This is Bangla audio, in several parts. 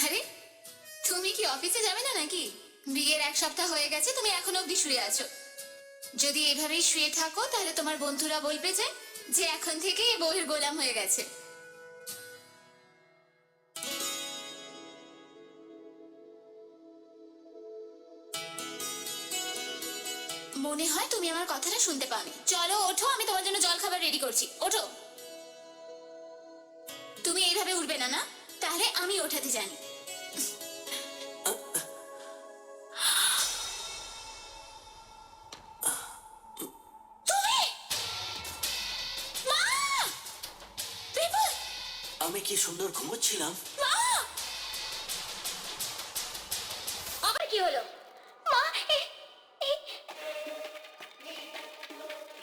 আরে তুমি কি অফিসে যাবে না নাকি? বিয়ের 1 সপ্তাহ হয়ে গেছে, তুমি এখনো অবধি শুয়ে আছো। যদি এভাবেই শুয়ে থাকো তাহলে তোমার বন্ধুরা বলবে যে এখন থেকে এই বউয়ের গোলাম হয়ে গেছে। মনে হয় তুমি আমার কথাটা শুনতে পাওনি। চলো ওঠো, আমি তোমার জন্য জল খাবার রেডি করছি। ওঠো। তুমি এইভাবে উঠবে না, না? তাহলে আমি ওঠাতে জানি। তুমি! মা! বিপুল! আমি কি সুন্দর ঘুমোচ্ছিলাম। মা! আবার কি হলো? মা!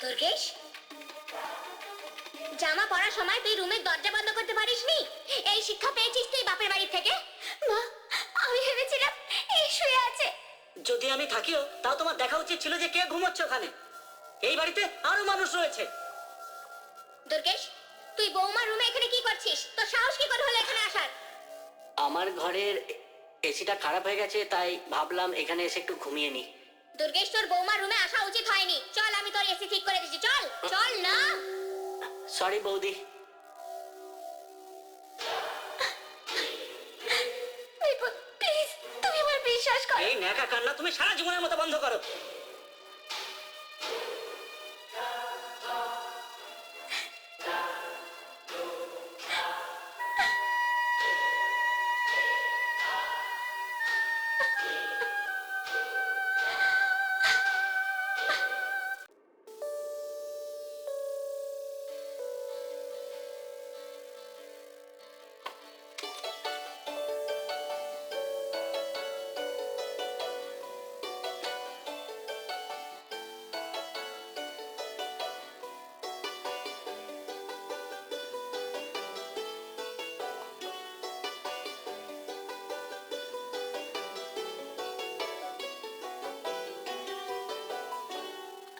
দুর্গেশ, জামা পরার সময় তুই রুমের দরজা বন্ধ করতে পারিসনি? এই শিক্ষা পেয়েছিস তুই বাপের বাড়ি থেকে? মা, আমি ভেবেছিলাম এই শুয়ে আছে। যদি আমি থাকিও তাও তোমার দেখা উচিত ছিল যে কে ঘুমোচ্ছে ওখানে। এই বাড়িতে আরো মানুষ রয়েছে। দুর্গেশ, তুই বৌমার রুমে এখানে কি করছিস? তোর সাহস কি করে হলো এখানে আসার? আমার ঘরের এসিটা খারাপ হয়ে গেছে, তাই ভাবলাম এখানে এসে একটু ঘুমিয়ে নি। দুর্গেশ, তোর বৌমার রুমে আসা উচিত হয়নি। চল, আমি তোর এসি ঠিক করে দিচ্ছি। চল চল না। সরি বৌদি। বিপুল, প্লিজ, তুমি আমার বিশ্বাস করো। এই ন্যাকা কান্না তুমি সারা জীবনের মতো বন্ধ করো।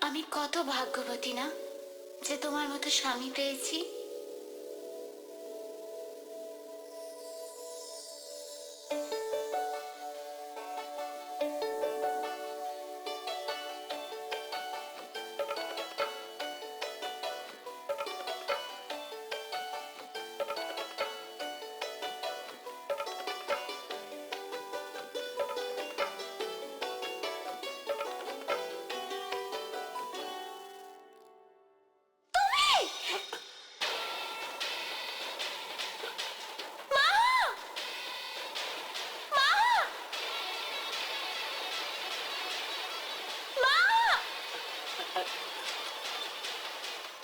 আমি কত ভাগ্যবতী না, যে তোমার মতো স্বামী পেয়েছি।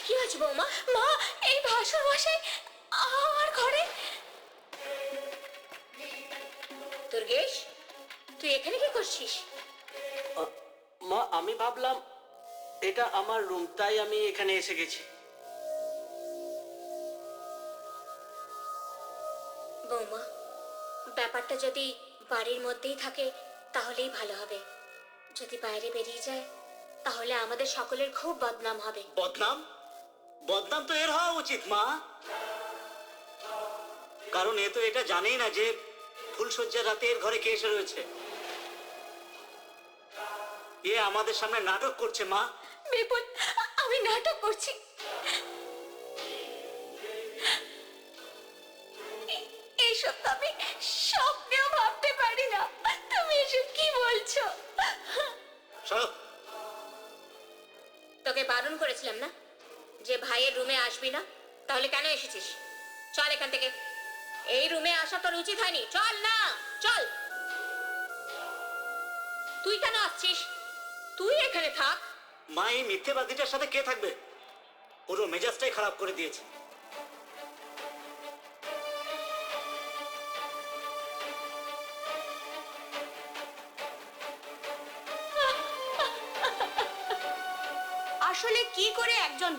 কি হয়েছে বৌমা? মা, এই ভাসুর মশাই আমার ঘরে। দুর্গেশ, তুই এখানে কি করছিস? মা, আমি ভাবলাম এটা আমার রুম, তাই আমি এখানে এসে গেছি। বৌমা, ব্যাপারটা যদি বাড়ির মধ্যেই থাকে তাহলেই ভালো হবে। যদি বাইরে বেরিয়ে যায় তাহলে আমাদের সকলের খুব বদনাম হবে। বদনাম? বদনাম তো এর হওয়া উচিত মা, কারণ এ তো এটা জানেই না যে ফুলশয্যার রাতে এর ঘরে কে এসে রয়েছে। এ আমাদের সামনে নাটক করছে মা। বিপুল, আমি নাটক করছি? এইসব তো আমি স্বপ্নেও ভাবতে পারি না। তুমি এসব কি বলছো? সরো। তোকে বারণ করেছিলাম না যে ভাইয়ের রুমে আসবি না? তাহলে কেন এসেছিস? চল এখান থেকে। এই রুমে আসা তোর উচিত হয়নি। চল না, চল। তুই কেন আসছিস? তুই এখানে থাক। মা, এই মিথ্যেবাদীটার সাথে কে থাকবে? পুরো মেজাজটাই খারাপ করে দিয়েছে। আসলে কি করে একজন